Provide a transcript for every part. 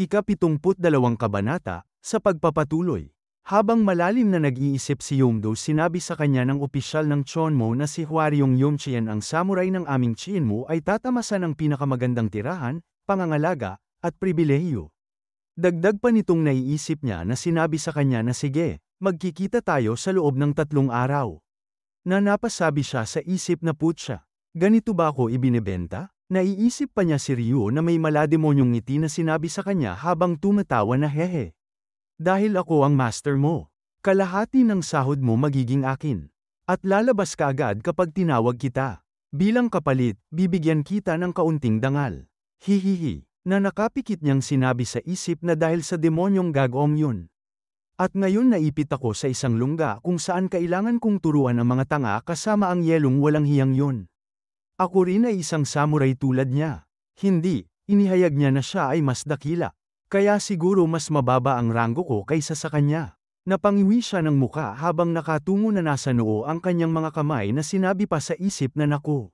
Ika-72 kabanata, sa pagpapatuloy. Habang malalim na nag-iisip si Yomdo, sinabi sa kanya ng opisyal ng Chonmo na si Hwaryong Yomchien, ang samurai ng aming Chienmo ay tatamasan ng pinakamagandang tirahan, pangangalaga, at pribilehiyo. Dagdag pa nitong naiisip niya na sinabi sa kanya na sige, magkikita tayo sa loob ng 3 araw. Na napasabi siya sa isip na putya, ganito ba ako ibinebenta? Naiisip pa niya si Ryu na may malademonyong ngiti na sinabi sa kanya habang tumatawa na hehe. Dahil ako ang master mo, kalahati ng sahod mo magiging akin. At lalabas ka agad kapag tinawag kita. Bilang kapalit, bibigyan kita ng kaunting dangal. Hihihi, na nakapikit niyang sinabi sa isip na dahil sa demonyong gagawang yun. At ngayon naipit ako sa isang lungga kung saan kailangan kong turuan ang mga tanga kasama ang yelong walang hiyang yun. Ako rin ay isang samurai tulad niya. Hindi, inihayag niya na siya ay mas dakila. Kaya siguro mas mababa ang ranggo ko kaysa sa kanya. Napangiwi siya ng muka habang nakatungo na nasa noo ang kanyang mga kamay na sinabi pa sa isip na naku.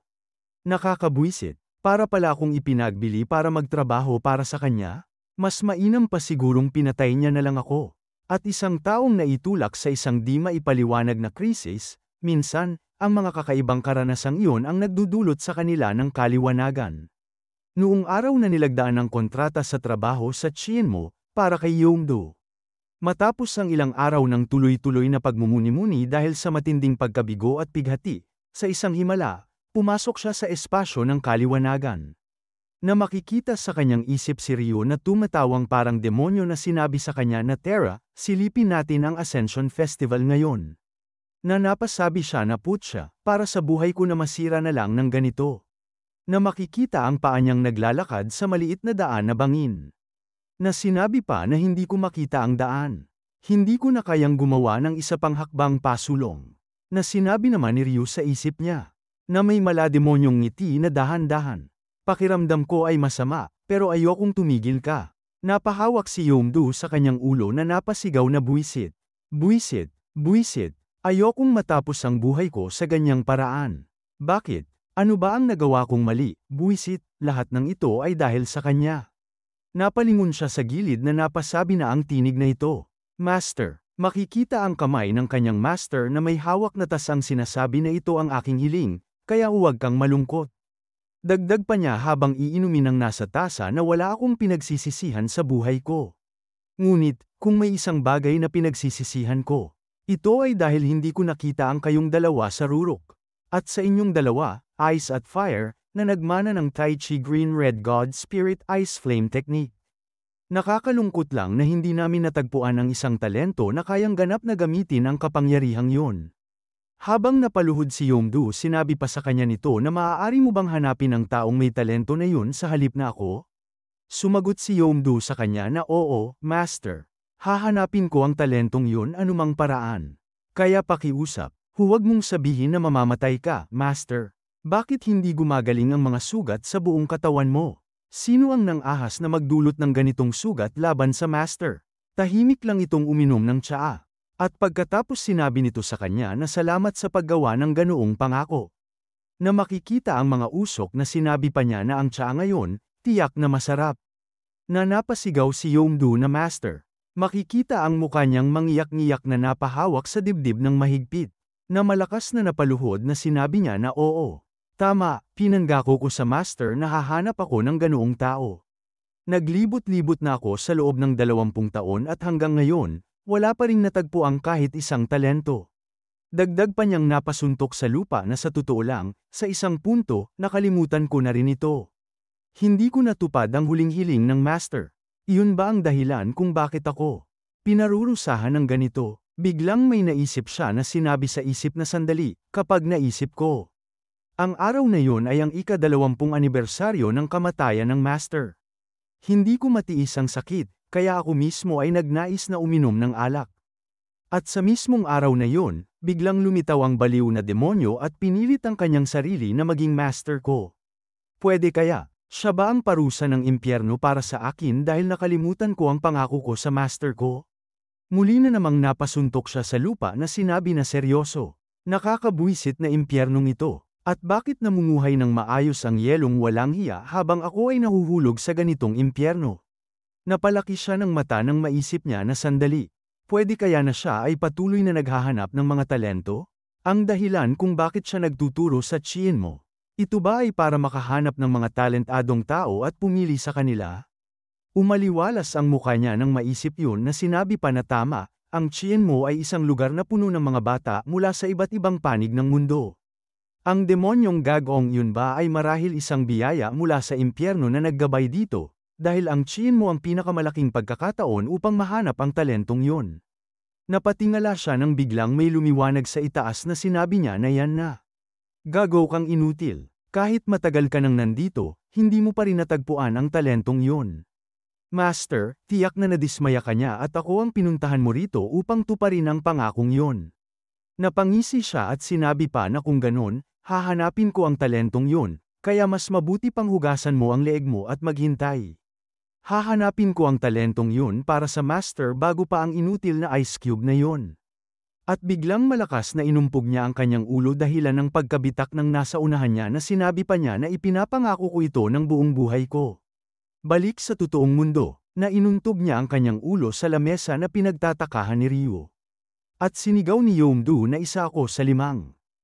Nakakabwisit, para pala akong ipinagbili para magtrabaho para sa kanya? Mas mainam pa sigurong pinatay niya na lang ako. At isang taong naitulak sa isang di maipaliwanag na krisis, minsan, ang mga kakaibang karanasang iyon ang nagdudulot sa kanila ng kaliwanagan. Noong araw na nilagdaan ng kontrata sa trabaho sa Chienmo, para kay Yomdo. Matapos ang ilang araw ng tuloy-tuloy na pagmumuni-muni dahil sa matinding pagkabigo at pighati, sa isang himala, pumasok siya sa espasyo ng kaliwanagan. Na makikita sa kanyang isip si Ryu na tumatawang parang demonyo na sinabi sa kanya na Tara, silipin natin ang Ascension Festival ngayon. Na napasabi siya na putya, para sa buhay ko na masira na lang ng ganito. Na makikita ang paa niyang naglalakad sa maliit na daan na bangin. Na sinabi pa na hindi ko makita ang daan. Hindi ko na kayang gumawa ng isa pang hakbang pasulong. Na sinabi naman ni Ryu sa isip niya. Na may malademonyong ngiti na dahan-dahan. Pakiramdam ko ay masama, pero ayokong tumigil ka. Napahawak si Yomdo sa kanyang ulo na napasigaw na buwisit. Buwisit, buwisit. Ayokong matapos ang buhay ko sa ganyang paraan. Bakit? Ano ba ang nagawa kong mali? Buwisit, lahat ng ito ay dahil sa kanya. Napalingon siya sa gilid na napasabi na ang tinig na ito. Master, makikita ang kamay ng kanyang master na may hawak na tasang sinasabi na ito ang aking hiling, kaya huwag kang malungkot. Dagdag pa niya habang iinumin ang nasa tasa na wala akong pinagsisisihan sa buhay ko. Ngunit, kung may isang bagay na pinagsisisihan ko, ito ay dahil hindi ko nakita ang kayong dalawa sa rurok. At sa inyong dalawa, Ice at Fire, na nagmana ng Tai Chi Green Red God Spirit Ice Flame Technique. Nakakalungkot lang na hindi namin natagpuan ang isang talento na kayang ganap na gamitin ang kapangyarihang yun. Habang napaluhod si Yomdo, sinabi pa sa kanya nito na maaari mo bang hanapin ang taong may talento na yun sa halip na ako? Sumagot si Yomdo sa kanya na oo, Master. Hahanapin ko ang talentong yun anumang paraan. Kaya pakiusap, huwag mong sabihin na mamamatay ka, Master. Bakit hindi gumagaling ang mga sugat sa buong katawan mo? Sino ang nang-ahas na magdulot ng ganitong sugat laban sa Master? Tahimik lang itong uminom ng tsaa. At pagkatapos sinabi nito sa kanya na salamat sa paggawa ng ganoong pangako. Na makikita ang mga usok na sinabi pa niya na ang tsaa ngayon, tiyak na masarap. Na napasigaw si Yomdo na Master. Makikita ang mukha niyang mangiyak-ngiyak na napahawak sa dibdib ng mahigpit. Na malakas na napaluhod na sinabi niya na oo. Tama, pinanggako ko sa Master na hahanap ako ng ganoong tao. Naglibot-libot na ako sa loob ng 20 taon at hanggang ngayon, wala pa ring natagpo ang kahit isang talento. Dagdag pa niyang napasuntok sa lupa na sa totoo lang, sa isang punto, nakalimutan ko na rin ito. Hindi ko natupad ang huling hiling ng Master. Iyon ba ang dahilan kung bakit ako pinarurusahan ng ganito? Biglang may naisip siya na sinabi sa isip na sandali, kapag naisip ko. Ang araw na yun ay ang ika-20 anibersaryo ng kamatayan ng Master. Hindi ko matiis ang sakit, kaya ako mismo ay nagnais na uminom ng alak. At sa mismong araw na yun, biglang lumitaw ang baliw na demonyo at pinilit ang kanyang sarili na maging Master ko. Pwede kaya, siya ba ang parusa ng impyerno para sa akin dahil nakalimutan ko ang pangako ko sa Master ko? Muli na namang napasuntok siya sa lupa na sinabi na seryoso. Nakakabwisit na impyernong ito. At bakit namumuhay ng maayos ang yelong walang hiya habang ako ay nahuhulog sa ganitong impyerno? Napalaki siya ng mata nang maisip niya na sandali. Pwede kaya na siya ay patuloy na naghahanap ng mga talento? Ang dahilan kung bakit siya nagtuturo sa Chien mo. Ito ba ay para makahanap ng mga talentadong tao at pumili sa kanila? Umaliwalas ang mukha niya nang maisip yun na sinabi pa na tama, ang Chien mo ay isang lugar na puno ng mga bata mula sa iba't ibang panig ng mundo. Ang demonyong Gagong yun ba ay marahil isang biyaya mula sa impyerno na naggabay dito, dahil ang Chien mo ang pinakamalaking pagkakataon upang mahanap ang talentong yun. Napatingala siya nang biglang may lumiwanag sa itaas na sinabi niya na yan na. Gago kang inutil. Kahit matagal ka nang nandito, hindi mo pa rin natagpuan ang talentong yun. Master, tiyak na nadismaya ka niya at ako ang pinuntahan mo rito upang tuparin ang pangakong yun. Napangisi siya at sinabi pa na kung ganon, hahanapin ko ang talentong yun, kaya mas mabuti pang hugasan mo ang leeg mo at maghintay. Hahanapin ko ang talentong yun para sa master bago pa ang inutil na ice cube na yun. At biglang malakas na inumpog niya ang kanyang ulo dahilan ng pagkabitak ng nasa unahan niya na sinabi pa niya na ipinapangako ko ito ng buong buhay ko. Balik sa totoong mundo, na inuntog niya ang kanyang ulo sa lamesa na pinagtatakahan ni Ryu. At sinigaw ni Yomdu na isa ako sa 5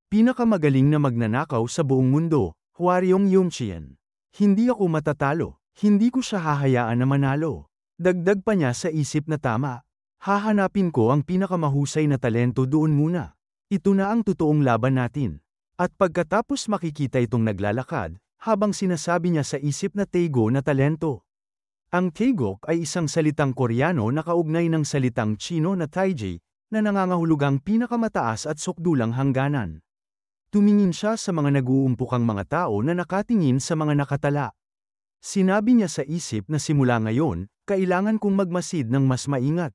pinakamagaling na magnanakaw sa buong mundo, Hwaryong Yumchien. Hindi ako matatalo, hindi ko siya hahayaan na manalo. Dagdag pa niya sa isip na tama. Hahanapin ko ang pinakamahusay na talento doon muna. Ito na ang totoong laban natin. At pagkatapos makikita itong naglalakad, habang sinasabi niya sa isip na Taego na talento. Ang Taegok ay isang salitang Koreano na kaugnay ng salitang Chino na Taiji, na nangangahulugang pinakamataas at sukdulang hangganan. Tumingin siya sa mga nag-uumpukang mga tao na nakatingin sa mga nakatala. Sinabi niya sa isip na simula ngayon, kailangan kong magmasid ng mas maingat.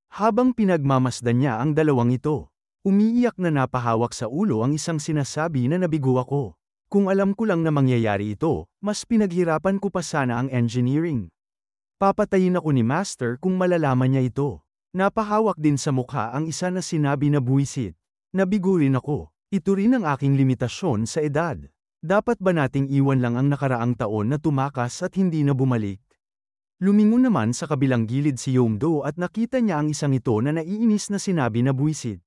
Habang pinagmamasdan niya ang dalawang ito, umiiyak na napahawak sa ulo ang isang sinasabi na nabigo ako. Kung alam ko lang na mangyayari ito, mas pinaghirapan ko pa sana ang engineering. Papatayin ako ni Master kung malalaman niya ito. Napahawak din sa mukha ang isa na sinabi na buwisit. Nabigo rin ako. Ito rin ang aking limitasyon sa edad. Dapat ba nating iwan lang ang nakaraang taon na tumakas at hindi na bumalik? Lumingon naman sa kabilang gilid si Yomdo at nakita niya ang isang ito na naiinis na sinabi na buwisit.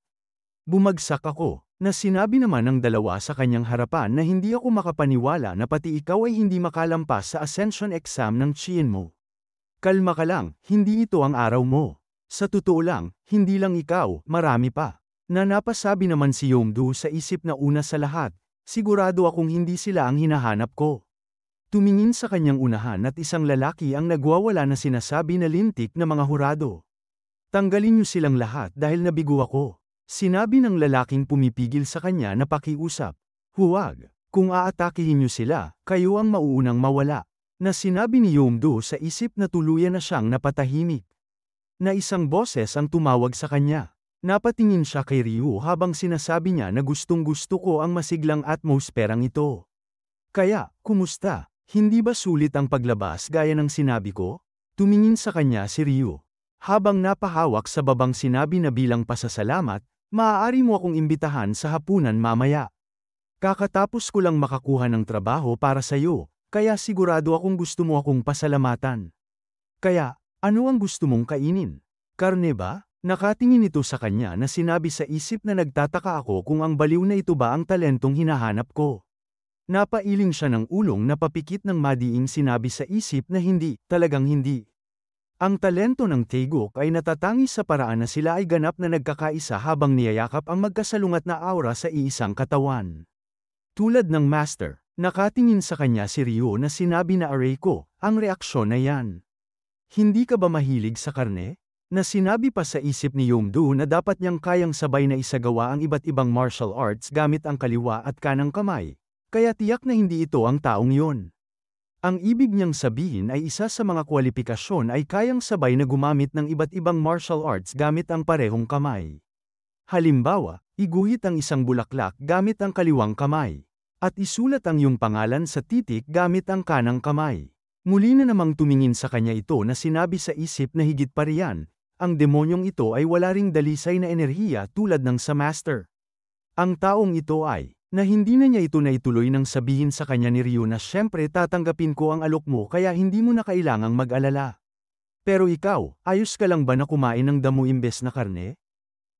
Bumagsak ako, na sinabi naman ng dalawa sa kanyang harapan na hindi ako makapaniwala na pati ikaw ay hindi makalampas sa ascension exam ng Chien mo. Kalma ka lang, hindi ito ang araw mo. Sa totoo lang, hindi lang ikaw, marami pa. Na napasabi naman si Yomdu sa isip na una sa lahat, sigurado akong hindi sila ang hinahanap ko. Tumingin sa kanyang unahan at isang lalaki ang nagwawala na sinasabi na lintik na mga hurado. Tanggalin niyo silang lahat dahil nabigo ako. Sinabi ng lalaking pumipigil sa kanya na pakiusap. Huwag, kung aatakihin niyo sila, kayo ang mauunang mawala. Na sinabi ni Yomdu sa isip na tuluyan na siyang napatahimik. Na isang boses ang tumawag sa kanya. Napatingin siya kay Ryu habang sinasabi niya na gustong-gusto ko ang masiglang atmosperang ito. Kaya, kumusta? Hindi ba sulit ang paglabas gaya ng sinabi ko? Tumingin sa kanya si Ryu. Habang napahawak sa babang sinabi na bilang pasasalamat, maaari mo akong imbitahan sa hapunan mamaya. Kakatapos ko lang makakuha ng trabaho para sa iyo, kaya sigurado akong gusto mo akong pasalamatan. Kaya, ano ang gusto mong kainin? Karne ba? Nakatingin ito sa kanya na sinabi sa isip na nagtataka ako kung ang baliw na ito ba ang talentong hinahanap ko. Napailing siya ng ulong na papikit ng madiing sinabi sa isip na hindi, talagang hindi. Ang talento ng Taeguk ay natatangi sa paraan na sila ay ganap na nagkakaisa habang niyayakap ang magkasalungat na aura sa iisang katawan. Tulad ng Master, nakatingin sa kanya si Ryo na sinabi na aray ko, ang reaksyon na yan. Hindi ka ba mahilig sa karne? Na sinabi pa sa isip ni Yomdu na dapat niyang kayang sabay na isagawa ang iba't ibang martial arts gamit ang kaliwa at kanang kamay, kaya tiyak na hindi ito ang taong yon. Ang ibig niyang sabihin ay isa sa mga kwalifikasyon ay kayang sabay na gumamit ng iba't ibang martial arts gamit ang parehong kamay. Halimbawa, iguhit ang isang bulaklak gamit ang kaliwang kamay, at isulat ang iyong pangalan sa titik gamit ang kanang kamay. Muli na namang tumingin sa kanya ito na sinabi sa isip na higit pa riyan, ang demonyong ito ay wala ring dalisay na enerhiya tulad ng sa Master. Ang taong ito ay, na hindi na niya ito naituloy nang sabihin sa kanya ni Ryu na syempre tatanggapin ko ang alok mo kaya hindi mo na kailangang mag-alala. Pero ikaw, ayos ka lang ba na kumain ng damo imbes na karne?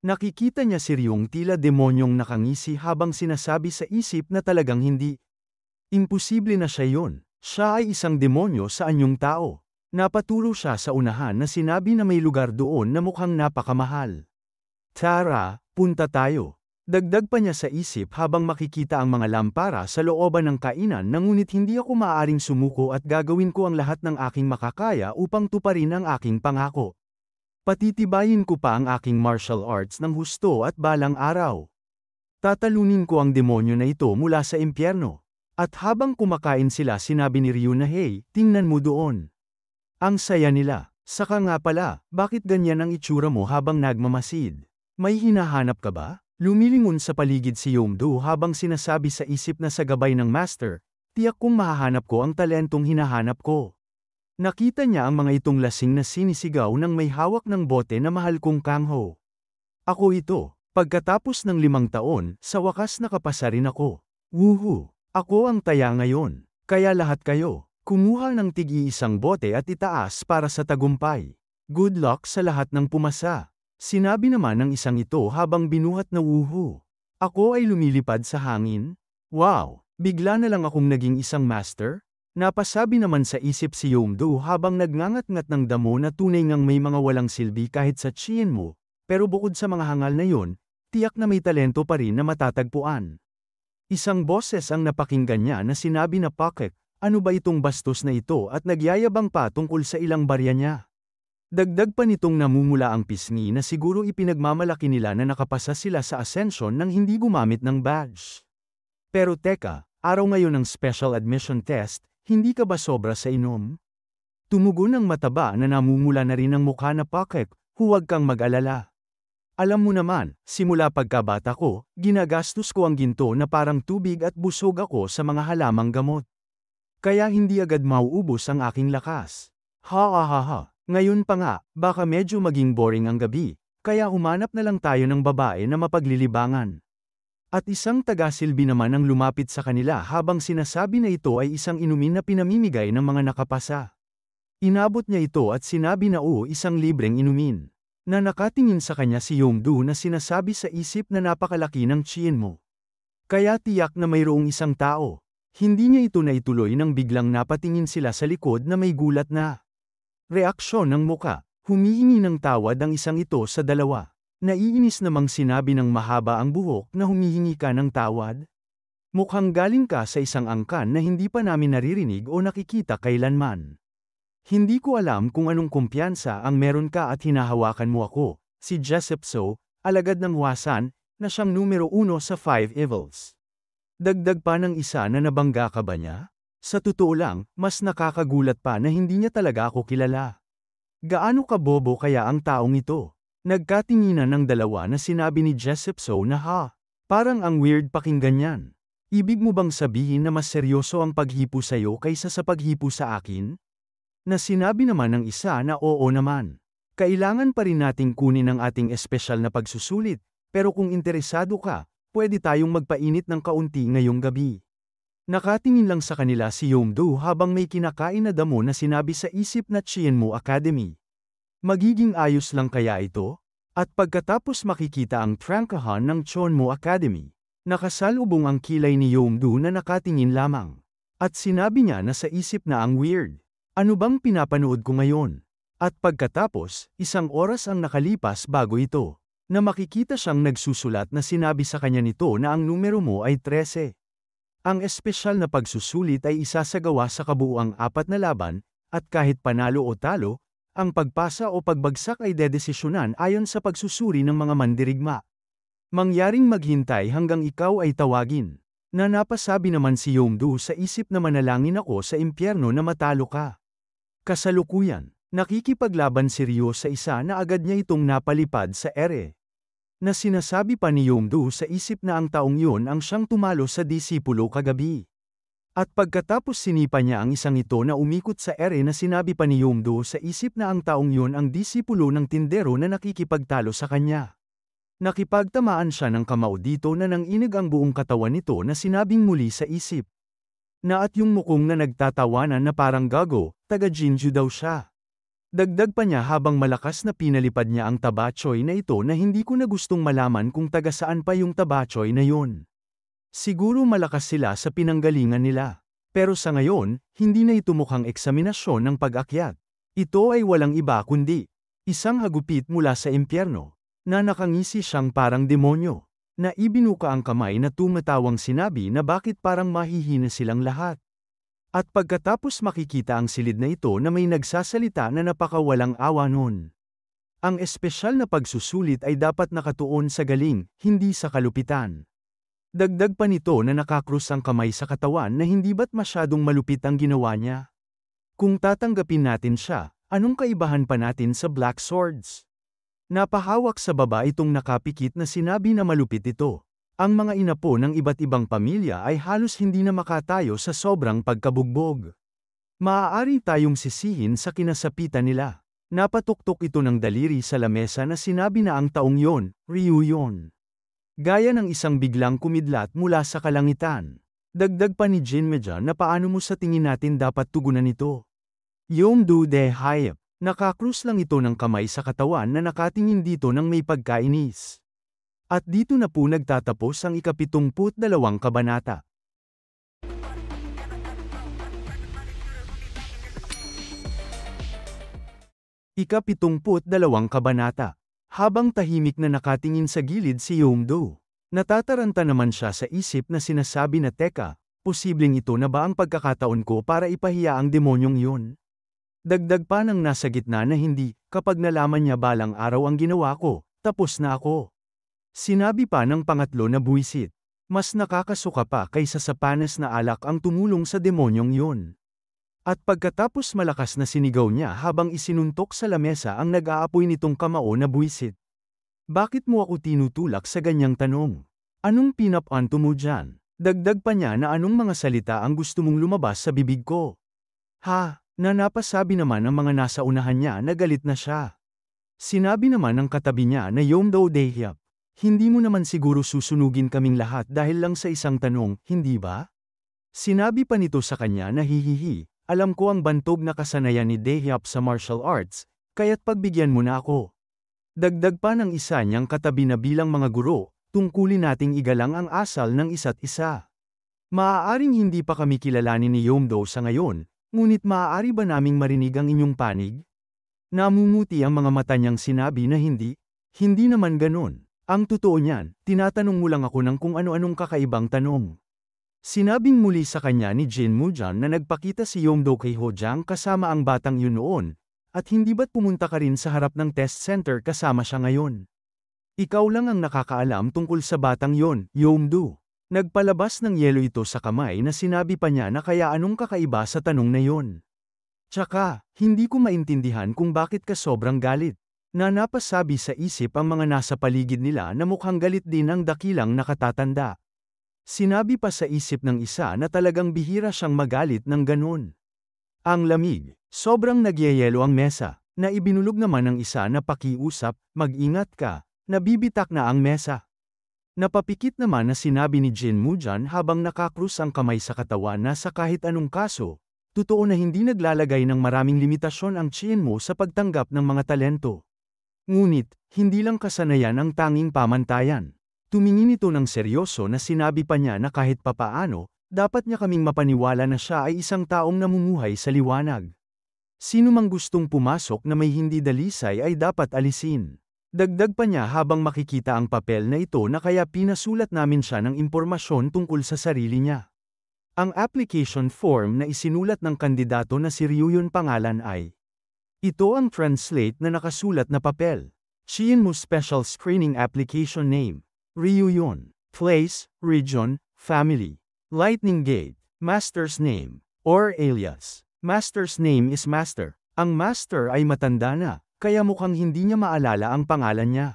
Nakikita niya si Ryung tila demonyong nakangisi habang sinasabi sa isip na talagang hindi. Imposible na siya yon. Siya ay isang demonyo sa anyong tao. Napaturo siya sa unahan na sinabi na may lugar doon na mukhang napakamahal. Tara, punta tayo. Dagdag pa niya sa isip habang makikita ang mga lampara sa looban ng kainan na ngunit hindi ako maaaring sumuko at gagawin ko ang lahat ng aking makakaya upang tuparin ang aking pangako. Patitibayin ko pa ang aking martial arts ng husto at balang araw. Tatalunin ko ang demonyo na ito mula sa impyerno. At habang kumakain sila sinabi ni Ryu na hey, tingnan mo doon. Ang saya nila. Saka nga pala, bakit ganyan ang itsura mo habang nagmamasid? May hinahanap ka ba? Lumilingon sa paligid si Yomdo habang sinasabi sa isip na sa gabay ng master, tiyak kong mahahanap ko ang talentong hinahanap ko. Nakita niya ang mga itong lasing na sinisigaw ng may hawak ng bote na mahal kong kangho. Ako ito. Pagkatapos ng 5 taon, sa wakas nakapasa rin ako. Woohoo! Ako ang taya ngayon. Kaya lahat kayo, kumuha ng tig-iisang bote at itaas para sa tagumpay. Good luck sa lahat ng pumasa. Sinabi naman ng isang ito habang binuhat na woohoo. Ako ay lumilipad sa hangin. Wow! Bigla na lang akong naging isang master? Napasabi naman sa isip si Yomdo habang nagngangat-ngat ng damo na tunay ngang may mga walang silbi kahit sa tiyan mo, pero bukod sa mga hangal na yon, tiyak na may talento pa rin na matatagpuan. Isang boses ang napakinggan niya na sinabi na Pocket, ano ba itong bastos na ito at nagyayabang pa tungkol sa ilang barya niya. Dagdag pa nitong namumula ang pisngi na siguro ipinagmamalaki nila na nakapasa sila sa ascension nang hindi gumamit ng badge. Pero teka, araw ngayon ng special admission test, hindi ka ba sobra sa inom? Tumugon ang mataba na namumula na rin ang mukha na Pocket, huwag kang mag-alala. Alam mo naman, simula pagkabata ko, ginagastos ko ang ginto na parang tubig at busog ako sa mga halamang gamot. Kaya hindi agad mauubos ang aking lakas. Ha ha ha ha, ngayon pa nga, baka medyo maging boring ang gabi, kaya humanap na lang tayo ng babae na mapaglilibangan. At isang tagasilbi naman ang lumapit sa kanila habang sinasabi na ito ay isang inumin na pinamimigay ng mga nakapasa. Inabot niya ito at sinabi na isang libreng inumin. Na nakatingin sa kanya si Yomdo na sinasabi sa isip na napakalaki ng tiyan mo. Kaya tiyak na mayroong isang tao. Hindi niya ito naituloy nang biglang napatingin sila sa likod na may gulat na reaksyon ng muka. Humihingi ng tawad ang isang ito sa dalawa. Naiinis namang sinabi ng mahaba ang buhok na humihingi ka ng tawad? Mukhang galing ka sa isang angkan na hindi pa namin naririnig o nakikita kailanman. Hindi ko alam kung anong kumpiyansa ang meron ka at hinahawakan mo ako, si Jessup So, alagad ng Hwasan, na siyang numero 1 sa 5 evils. Dagdag pa ng isa na nabangga ka ba niya? Sa totoo lang, mas nakakagulat pa na hindi niya talaga ako kilala. Gaano ka bobo kaya ang taong ito? Nagkatinginan ng dalawa na sinabi ni Jessup So na parang ang weird pakinggan yan. Ibig mo bang sabihin na mas seryoso ang paghipo sa'yo kaysa sa paghipo sa akin? Na sinabi naman ng isa na oo naman. Kailangan pa rin nating kunin ang ating espesyal na pagsusulit, pero kung interesado ka, pwede tayong magpainit ng kaunti ngayong gabi. Nakatingin lang sa kanila si Yomdo habang may kinakain na damo na sinabi sa isip na Chienmo Academy. Magiging ayos lang kaya ito? At pagkatapos makikita ang trangkahan ng Chonmo Academy, nakasalubong ang kilay ni Yomdo na nakatingin lamang. At sinabi niya na sa isip na ang weird. Ano bang pinapanood ko ngayon? At pagkatapos, 1 oras ang nakalipas bago ito, na makikita siyang nagsusulat na sinabi sa kanya nito na ang numero mo ay 13. Ang espesyal na pagsusulit ay isasagawa sa kabuuang 4 na laban, at kahit panalo o talo, ang pagpasa o pagbagsak ay dedesisyonan ayon sa pagsusuri ng mga mandirigma. Mangyaring maghintay hanggang ikaw ay tawagin. Na napasabi naman si Yomdo sa isip na manalangin ako sa impyerno na matalo ka. Kasalukuyan, nakikipaglaban si Ryo sa isa na agad niya itong napalipad sa ere. Na sinasabi pa ni Yomdo sa isip na ang taong yun ang siyang tumalo sa disipulo kagabi. At pagkatapos sinipa niya ang isang ito na umikot sa ere na sinabi pa ni Yomdo sa isip na ang taong yun ang disipulo ng tindero na nakikipagtalo sa kanya. Nakipagtamaan siya ng kamao dito na nanginig ang buong katawan nito na sinabing muli sa isip. Na at yung mukong na nagtatawanan na parang gago, taga Jinju daw siya. Dagdag pa niya habang malakas na pinalipad niya ang tabachoy na ito na hindi ko na gustong malaman kung taga saan pa yung tabachoy na yun. Siguro malakas sila sa pinanggalingan nila. Pero sa ngayon, hindi na ito mukhang eksaminasyon ng pag-akyat. Ito ay walang iba kundi isang hagupit mula sa impyerno, na nakangisi siyang parang demonyo, na ibinuka ang kamay na tumatawang sinabi na bakit parang mahihina silang lahat. At pagkatapos makikita ang silid na ito na may nagsasalita na napakawalang awa nun. Ang espesyal na pagsusulit ay dapat nakatuon sa galing, hindi sa kalupitan. Dagdag pa nito na nakakrus ang kamay sa katawan na hindi ba't masyadong malupit ang ginawa niya. Kung tatanggapin natin siya, anong kaibahan pa natin sa Black Swords? Napahawak sa baba itong nakapikit na sinabi na malupit ito. Ang mga inapo ng iba't ibang pamilya ay halos hindi na makatayo sa sobrang pagkabugbog. Maaari tayong sisihin sa kinasapitan nila. Napatuktok ito ng daliri sa lamesa na sinabi na ang taong yon, Ryu yon. Gaya ng isang biglang kumidlat mula sa kalangitan. Dagdag pa ni Jinmeja na paano mo sa tingin natin dapat tugunan ito. Yomdu de Hayep. Nakakrus lang ito ng kamay sa katawan na nakatingin dito ng may pagkainis. At dito na po nagtatapos ang ika-72 kabanata. Ika-72 kabanata. Habang tahimik na nakatingin sa gilid si Yomdo, natataranta naman siya sa isip na sinasabi na teka, posibleng ito na ba ang pagkakataon ko para ipahiya ang demonyong yun? Dagdag pa ng nasa gitna na hindi, kapag nalaman niya balang araw ang ginawa ko, tapos na ako. Sinabi pa ng pangatlo na buwisit, mas nakakasuka pa kaysa sa panas na alak ang tumulong sa demonyong yun. At pagkatapos malakas na sinigaw niya habang isinuntok sa lamesa ang nag-aapoy nitong kamao na buwisit. Bakit mo ako tinutulak sa ganyang tanong? Anong pinapanto mo dyan? Dagdag pa niya na anong mga salita ang gusto mong lumabas sa bibig ko? Ha, na napasabi naman ang mga nasa unahan niya na galit na siya. Sinabi naman ng katabi niya na Yomdo Daehyap. Hindi mo naman siguro susunugin kaming lahat dahil lang sa isang tanong, hindi ba? Sinabi pa nito sa kanya na hihihi, alam ko ang bantog na kasanayan ni Daehyap sa martial arts, kaya't pagbigyan mo na ako. Dagdag pa ng isa niyang katabi na bilang mga guro, tungkulin nating igalang ang asal ng isa't isa. Maaaring hindi pa kami kilalanin ni Yomdo sa ngayon, ngunit maaari ba naming marinig ang inyong panig? Namumuti ang mga mata niyang sinabi na hindi naman ganon. Ang totoo niyan, tinatanong mo lang ako ng kung ano-anong kakaibang tanong. Sinabing muli sa kanya ni Jin Mujan na nagpakita si Yomdo kay Hojang kasama ang batang yun noon, at hindi ba't pumunta ka rin sa harap ng test center kasama siya ngayon? Ikaw lang ang nakakaalam tungkol sa batang yon, Yomdo. Nagpalabas ng yelo ito sa kamay na sinabi pa niya na kaya anong kakaiba sa tanong na yon. Tsaka, hindi ko maintindihan kung bakit ka sobrang galit. Na napasabi sa isip ang mga nasa paligid nila na mukhang galit din ang dakilang nakatatanda. Sinabi pa sa isip ng isa na talagang bihira siyang magalit ng ganun. Ang lamig, sobrang nagyayelo ang mesa, na ibinulog naman ng isa na pakiusap, mag-ingat ka, nabibitak na ang mesa. Napapikit naman na sinabi ni Jin Mujan habang nakakrus ang kamay sa katawan na sa kahit anong kaso, totoo na hindi naglalagay ng maraming limitasyon ang tiyan mo sa pagtanggap ng mga talento. Ngunit, hindi lang kasanayan ang tanging pamantayan. Tumingin ito ng seryoso na sinabi pa niya na kahit papaano, dapat niya kaming mapaniwala na siya ay isang taong namumuhay sa liwanag. Sino mang gustong pumasok na may hindi dalisay ay dapat alisin. Dagdag pa niya habang makikita ang papel na ito na kaya pinasulat namin siya ng impormasyon tungkol sa sarili niya. Ang application form na isinulat ng kandidato na si Ryuyon pangalan ay ito ang translate na nakasulat na papel. Chien Mo Special Screening Application Name. Ryuyon. Place, Region, Family. Lightning Gate. Master's Name. Or alias. Master's name is Master. Ang Master ay matanda na, kaya mukhang hindi niya maalala ang pangalan niya.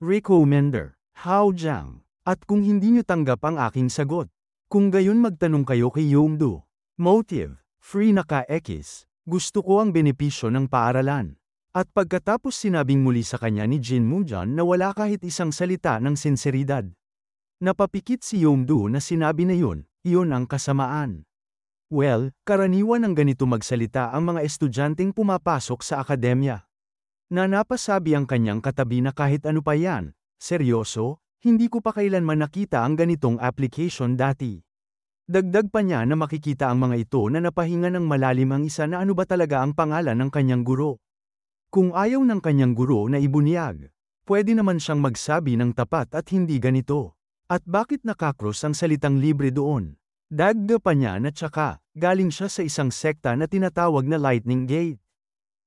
Recommender. Hao Jiang. At kung hindi niyo tanggap ang aking sagot, kung gayon magtanong kayo kay Yomdo. Motive. Free na ka-X. Gusto ko ang benepisyo ng paaralan. At pagkatapos sinabing muli sa kanya ni Jin Mujan na wala kahit isang salita ng sinseridad. Napapikit si Yomdo na sinabi na iyon ang kasamaan. Well, karaniwan ng ganito magsalita ang mga estudyanteng pumapasok sa akademya. Napasabi ang kanyang katabi na kahit ano pa yan, seryoso, hindi ko pa kailanman nakita ang ganitong application dati. Dagdag pa niya na makikita ang mga ito na napahinga ng malalim ang isa na ano ba talaga ang pangalan ng kanyang guro. Kung ayaw ng kanyang guro na ibunyag, pwede naman siyang magsabi ng tapat at hindi ganito. At bakit nakakros ang salitang libre doon? Dagdag pa niya na tsaka, galing siya sa isang sekta na tinatawag na Lightning Gate.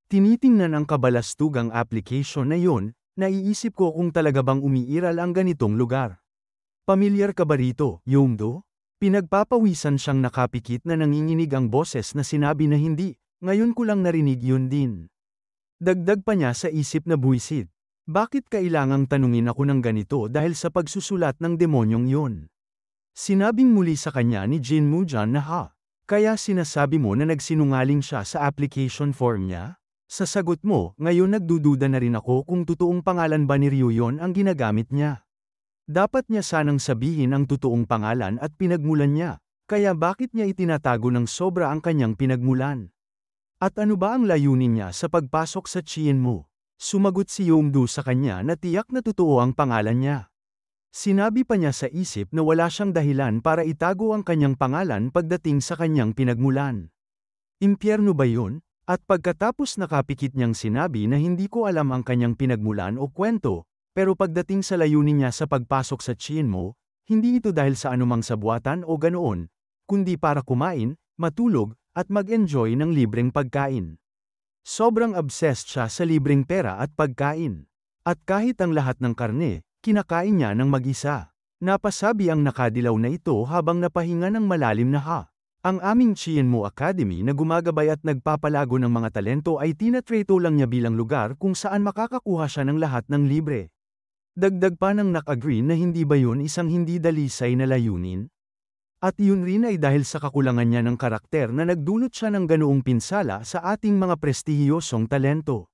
Tinitingnan ang kabalastugang application na yun, naiisip ko kung talaga bang umiiral ang ganitong lugar. Pamilyar ka ba rito, Yomdo? Pinagpapawisan siyang nakapikit na nanginginig ang boses na sinabi na hindi, ngayon ko lang narinig yun din. Dagdag pa niya sa isip na buwisit. Bakit kailangang tanungin ako ng ganito dahil sa pagsusulat ng demonyong yun? Sinabing muli sa kanya ni Jin Mujan na kaya sinasabi mo na nagsinungaling siya sa application form niya? Sa sagot mo, ngayon nagdududa na rin ako kung totoong pangalan ba ni Ryuyon ang ginagamit niya. Dapat niya sanang sabihin ang totoong pangalan at pinagmulan niya, kaya bakit niya itinatago ng sobra ang kanyang pinagmulan? At ano ba ang layunin niya sa pagpasok sa Chien mo? Sumagot si Yomdo sa kanya na tiyak na totoo ang pangalan niya. Sinabi pa niya sa isip na wala siyang dahilan para itago ang kanyang pangalan pagdating sa kanyang pinagmulan. Impyerno ba yun? At pagkatapos nakapikit niyang sinabi na hindi ko alam ang kanyang pinagmulan o kwento, pero pagdating sa layunin niya sa pagpasok sa Chien mo, hindi ito dahil sa anumang sabuatan o ganoon, kundi para kumain, matulog, at mag-enjoy ng libreng pagkain. Sobrang obsessed siya sa libreng pera at pagkain. At kahit ang lahat ng karne, kinakain niya ng mag-isa. Napasabi ang nakadilaw na ito habang napahinga ng malalim na Ang aming Chien Mo Academy na gumagabay at nagpapalago ng mga talento ay tinatreto lang niya bilang lugar kung saan makakakuha siya ng lahat ng libre. Dagdag pa ng nak-agree na hindi ba yun isang hindi dalisay na layunin? At yun rin ay dahil sa kakulangan niya ng karakter na nagdulot siya ng ganoong pinsala sa ating mga prestihiyosong talento.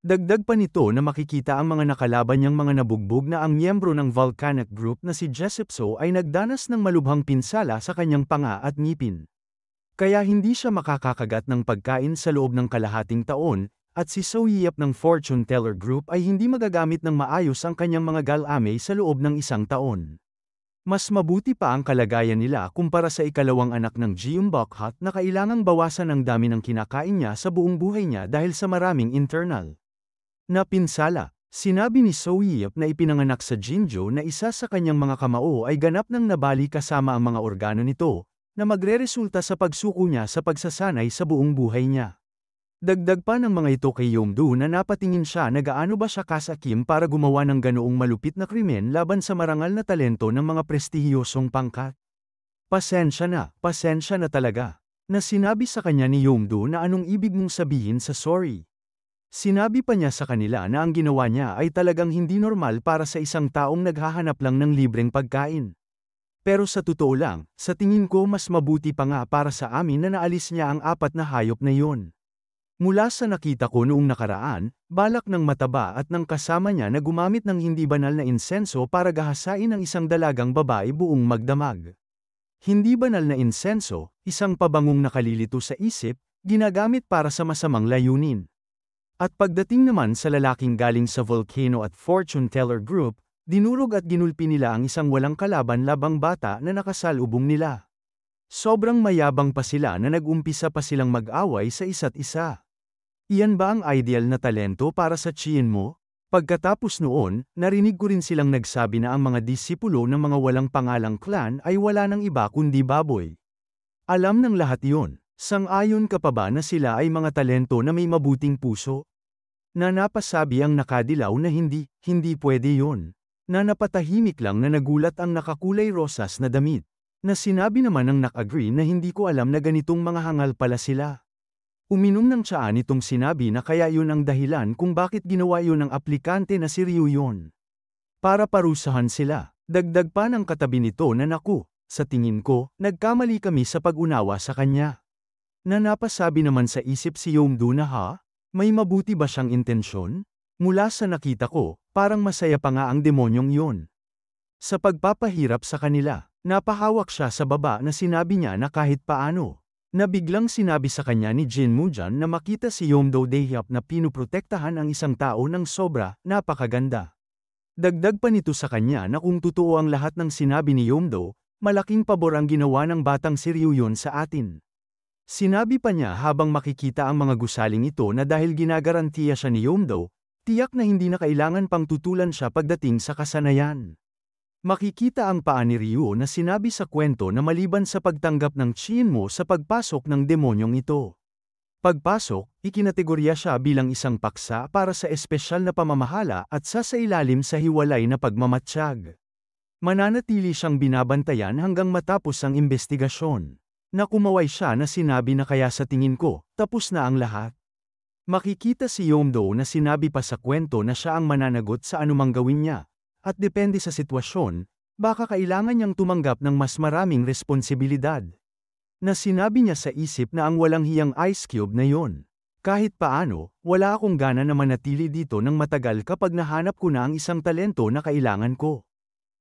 Dagdag pa nito na makikita ang mga nakalaban niyang mga nabugbog na ang miyembro ng volcanic group na si Jesepso ay nagdanas ng malubhang pinsala sa kanyang panga at ngipin. Kaya hindi siya makakakagat ng pagkain sa loob ng kalahating taon, at si Soyip ng Fortune Teller Group ay hindi magagamit ng maayos ang kanyang mga galame sa loob ng isang taon. Mas mabuti pa ang kalagayan nila kumpara sa ikalawang anak ng Jeonbuk na kailangang bawasan ang dami ng kinakain niya sa buong buhay niya dahil sa maraming internal na pinsala. Sinabi ni Soyip na ipinanganak sa Jinjo na isa sa kanyang mga kamao ay ganap ng nabali kasama ang mga organo nito, na magreresulta sa pagsuko niya sa pagsasanay sa buong buhay niya. Dagdag pa ng mga ito kay Yomdo na napatingin siya na gaano ba siya kasakim para gumawa ng ganoong malupit na krimen laban sa marangal na talento ng mga prestihiyosong pangkat. Pasensya na talaga, na sinabi sa kanya ni Yomdo na anong ibig mong sabihin sa sorry. Sinabi pa niya sa kanila na ang ginawa niya ay talagang hindi normal para sa isang taong naghahanap lang ng libreng pagkain. Pero sa totoo lang, sa tingin ko mas mabuti pa nga para sa amin na naalis niya ang 4 na hayop na yon. Mula sa nakita ko noong nakaraan, balak ng mataba at ng kasama niya na gumamit ng hindi banal na insenso para gahasain ang isang dalagang babae buong magdamag. Hindi banal na insenso, isang pabangong nakalilito sa isip, ginagamit para sa masamang layunin. At pagdating naman sa lalaking galing sa Volcano at Fortune Teller Group, dinurog at ginulpi nila ang isang walang kalaban-labang bata na nakasalubong nila. Sobrang mayabang pa sila na nag-umpisa pa silang mag-away sa isa't isa. Iyan ba ang ideal na talento para sa Chien mo? Pagkatapos noon, narinig ko rin silang nagsabi na ang mga disipulo ng mga walang pangalang clan ay wala ng iba kundi baboy. Alam ng lahat yon. Sang-ayon ka pa ba na sila ay mga talento na may mabuting puso? Na napasabi ang nakadilaw na hindi pwede yon. Na napatahimik lang na nagulat ang nakakulay rosas na damit. Na sinabi naman ng nak-agree na hindi ko alam na ganitong mga hangal pala sila. Uminom ng tsaa nitong sinabi na kaya yun ang dahilan kung bakit ginawa yun ng aplikante na si Ryuyon. Para parusahan sila. Dagdag pa ng katabi nito na naku, sa tingin ko, nagkamali kami sa pag-unawa sa kanya. Na napasabi naman sa isip si Yomdo na may mabuti ba siyang intensyon? Mula sa nakita ko, parang masaya pa nga ang demonyong yon. Sa pagpapahirap sa kanila, napahawak siya sa baba na sinabi niya na kahit paano. Na biglang sinabi sa kanya ni Jin Mujan na makita si Yomdo Daehyap na pinuprotektahan ang isang tao ng sobra, napakaganda. Dagdag pa nito sa kanya na kung totoo ang lahat ng sinabi ni Yomdo, malaking pabor ang ginawa ng batang si Ryuyon sa atin. Sinabi pa niya habang makikita ang mga gusaling ito na dahil ginagarantiya siya ni Yomdo, tiyak na hindi na kailangan pang tutulan siya pagdating sa kasanayan. Makikita ang paa ni Ryu na sinabi sa kwento na maliban sa pagtanggap ng Chien mo sa pagpasok ng demonyong ito. Pagpasok, ikinategorya siya bilang isang paksa para sa espesyal na pamamahala at sasailalim sa hiwalay na pagmamatsyag. Mananatili siyang binabantayan hanggang matapos ang investigasyon. Nakumaway siya na sinabi na kaya sa tingin ko, tapos na ang lahat. Makikita si Yomdo na sinabi pa sa kwento na siya ang mananagot sa anumang gawin niya. At depende sa sitwasyon, baka kailangan niyang tumanggap ng mas maraming responsibilidad. Na sinabi niya sa isip na ang walang hiyang ice cube na yon. Kahit paano, wala akong gana na manatili dito ng matagal kapag nahanap ko na ang isang talento na kailangan ko.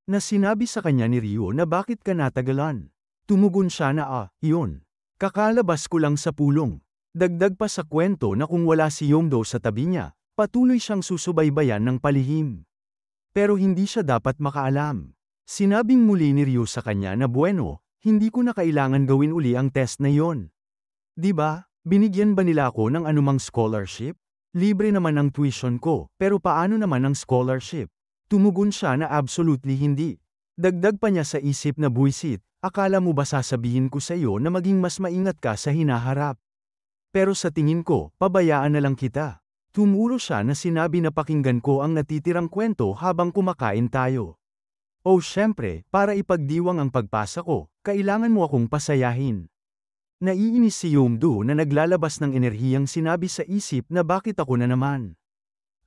Na sinabi sa kanya ni Ryo na bakit ka natagalan. Tumugon siya na iyon. Kakalabas ko lang sa pulong. Dagdag pa sa kwento na kung wala si Yomdo sa tabi niya, patuloy siyang susubaybayan ng palihim. Pero hindi siya dapat makaalam. Sinabing muli ni Ryo sa kanya na bueno, hindi ko na kailangan gawin uli ang test na yon. Diba, binigyan ba nila ako ng anumang scholarship? Libre naman ang tuition ko, pero paano naman ang scholarship? Tumugon siya na absolutely hindi. Dagdag pa niya sa isip na buwisit, akala mo ba sasabihin ko sa iyo na maging mas maingat ka sa hinaharap? Pero sa tingin ko, pabayaan na lang kita. Tumuro siya na sinabi na pakinggan ko ang natitirang kwento habang kumakain tayo. Oh syempre, para ipagdiwang ang pagpasa ko, kailangan mo akong pasayahin. Naiinis si Yomdo na naglalabas ng enerhiyang sinabi sa isip na bakit ako na naman.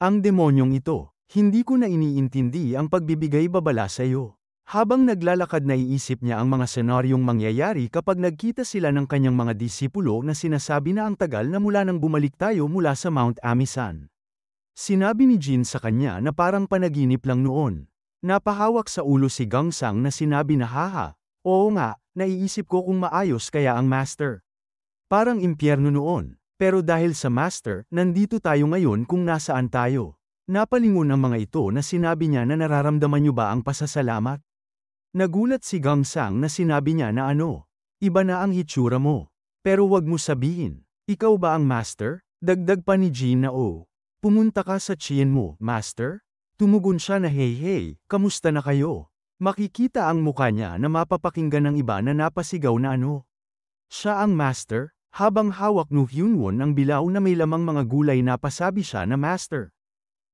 Ang demonyong ito, hindi ko na iniintindi ang pagbibigay babala sa iyo. Habang naglalakad naiisip niya ang mga senaryong mangyayari kapag nagkita sila ng kanyang mga disipulo na sinasabi na ang tagal na mula nang bumalik tayo mula sa Mount Amisan. Sinabi ni Jin sa kanya na parang panaginip lang noon. Napahawak sa ulo si Gangsang na sinabi na haha, oo nga, naiisip ko kung maayos kaya ang master. Parang impyerno noon, pero dahil sa master, nandito tayo ngayon kung nasaan tayo. Napalingon ang mga ito na sinabi niya na nararamdaman niyo ba ang pasasalamat? Nagulat si Gangsang na sinabi niya na iba na ang hitsura mo. Pero wag mo sabihin, ikaw ba ang master? Dagdag pa ni Jin na pumunta ka sa Chien mo, master? Tumugon siya na hey, kamusta na kayo? Makikita ang mukha niya na mapapakinggan ng iba na napasigaw na siya ang master, habang hawak ni Hyunwon ang bilaw na may lamang mga gulay na pasabi siya na master.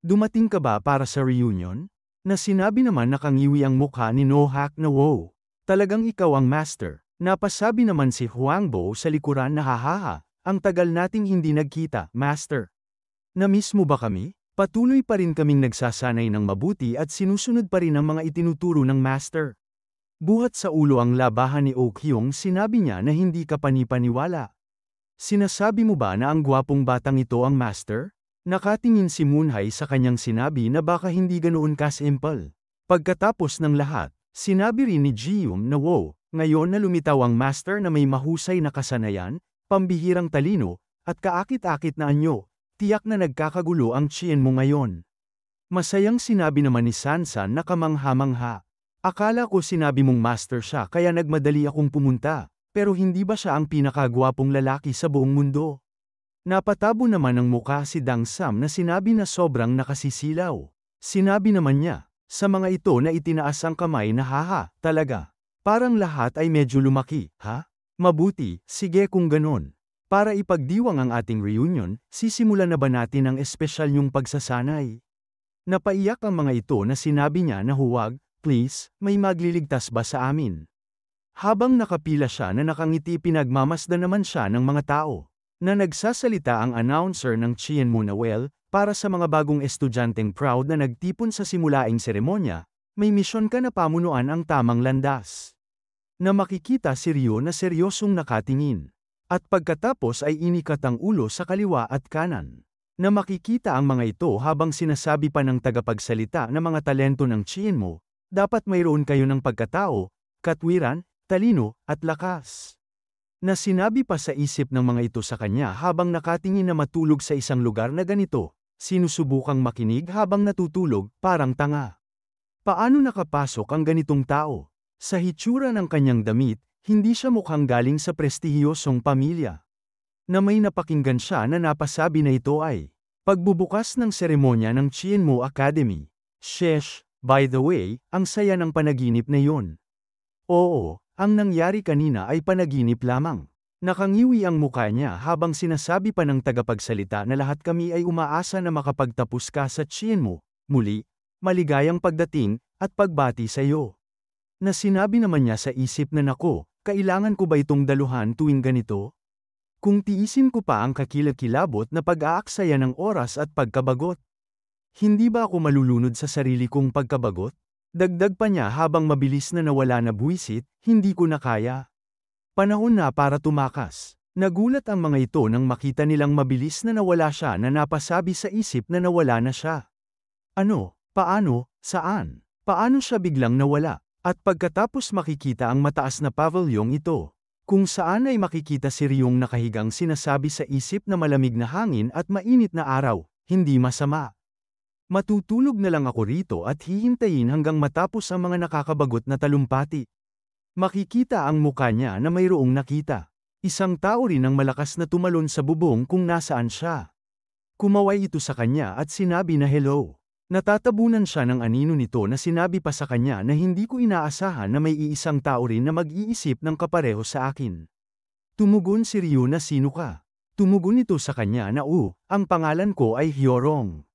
Dumating ka ba para sa reunion? Na sinabi naman nakangiwi ang mukha ni Nohak na wow. Talagang ikaw ang master. Napasabi naman si Huangbo sa likuran na hahaha, ang tagal nating hindi nagkita, master. Na-miss mo ba kami? Patuloy pa rin kaming nagsasanay ng mabuti at sinusunod pa rin ang mga itinuturo ng master. Buhat sa ulo ang labahan ni Oh Kyung, sinabi niya na hindi ka panipaniwala. Sinasabi mo ba na ang gwapong batang ito ang master? Nakatingin si Moonhye sa kanyang sinabi na baka hindi ganoon ka-simple. Pagkatapos ng lahat, sinabi rin ni Ji-yoon na wow, ngayon na lumitaw ang master na may mahusay na kasanayan, pambihirang talino, at kaakit-akit na anyo, tiyak na nagkakagulo ang Chien mo ngayon. Masayang sinabi naman ni Sansan na kamangha-mangha. Akala ko sinabi mong master siya kaya nagmadali akong pumunta, pero hindi ba siya ang pinakagwapong lalaki sa buong mundo? Napatabo naman ang muka si Dang Sam na sinabi na sobrang nakasisilaw. Sinabi naman niya, sa mga ito na itinaas ang kamay na haha, talaga. Parang lahat ay medyo lumaki, ha? Mabuti, sige kung ganon. Para ipagdiwang ang ating reunion, sisimulan na ba natin ang espesyal niyong pagsasanay? Napaiyak ang mga ito na sinabi niya na huwag, please, may magliligtas ba sa amin? Habang nakapila siya na nakangiti pinagmamasdan naman siya ng mga tao. Na nagsasalita ang announcer ng Chien Mo na well, para sa mga bagong estudyanteng proud na nagtipon sa simulaing seremonya, may misyon ka na pamunuan ang tamang landas. Na makikita si Ryo na seryosong nakatingin. At pagkatapos ay inikat ang ulo sa kaliwa at kanan. Na makikita ang mga ito habang sinasabi pa ng tagapagsalita na mga talento ng Chien Mo, dapat mayroon kayo ng pagkatao, katwiran, talino, at lakas. Na sinabi pa sa isip ng mga ito sa kanya habang nakatingin na matulog sa isang lugar na ganito, sinusubukang makinig habang natutulog, parang tanga. Paano nakapasok ang ganitong tao? Sa hitsura ng kanyang damit, hindi siya mukhang galing sa prestihiyosong pamilya. Na may napakinggan siya na napasabi na ito ay pagbubukas ng seremonya ng Chienmo Academy. Sheesh, by the way, ang saya ng panaginip na yon. Oo, ang nangyari kanina ay panaginip lamang. Nakangiwi ang mukha niya habang sinasabi pa ng tagapagsalita na lahat kami ay umaasa na makapagtapos ka sa Chienmo. Muli, maligayang pagdating, at pagbati sa iyo. Na sinabi naman niya sa isip na nako, kailangan ko ba itong daluhan tuwing ganito? Kung tiisin ko pa ang kakilakilabot na pag-aaksaya ng oras at pagkabagot. Hindi ba ako malulunod sa sarili kong pagkabagot? Dagdag pa niya habang mabilis na nawala na buwisit, hindi ko na kaya. Panahon na para tumakas. Nagulat ang mga ito nang makita nilang mabilis na nawala siya na napasabi sa isip na nawala na siya. Ano? Paano? Saan? Paano siya biglang nawala? At pagkatapos makikita ang mataas na pavilyong ito. Kung saan ay makikita si Ryong nakahigang sinasabi sa isip na malamig na hangin at mainit na araw, hindi masama. Matutulog na lang ako rito at hihintayin hanggang matapos ang mga nakakabagot na talumpati. Makikita ang mukha niya na mayroong nakita. Isang tao rin ang malakas na tumalon sa bubong kung nasaan siya. Kumaway ito sa kanya at sinabi na hello. Natatabunan siya ng anino nito na sinabi pa sa kanya na hindi ko inaasahan na may iisang tao rin na mag-iisip ng kapareho sa akin. Tumugon si Ryu na sino ka? Tumugon ito sa kanya na ang pangalan ko ay Hyorong.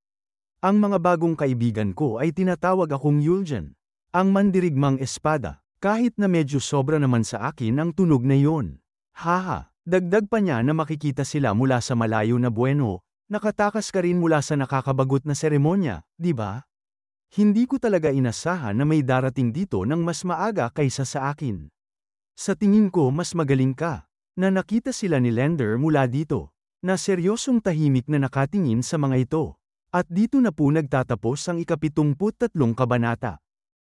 Ang mga bagong kaibigan ko ay tinatawag akong Yuljan. Ang mandirigmang espada, kahit na medyo sobra naman sa akin ang tunog na yon. Haha, dagdag pa niya na makikita sila mula sa malayo na buweno. Nakatakas ka rin mula sa nakakabagot na seremonya, di ba? Hindi ko talaga inasahan na may darating dito ng mas maaga kaysa sa akin. Sa tingin ko mas magaling ka. Na nakita sila ni Lender mula dito. Na seryosong tahimik na nakatingin sa mga ito. At dito na po nagtatapos ang ika-73 kabanata.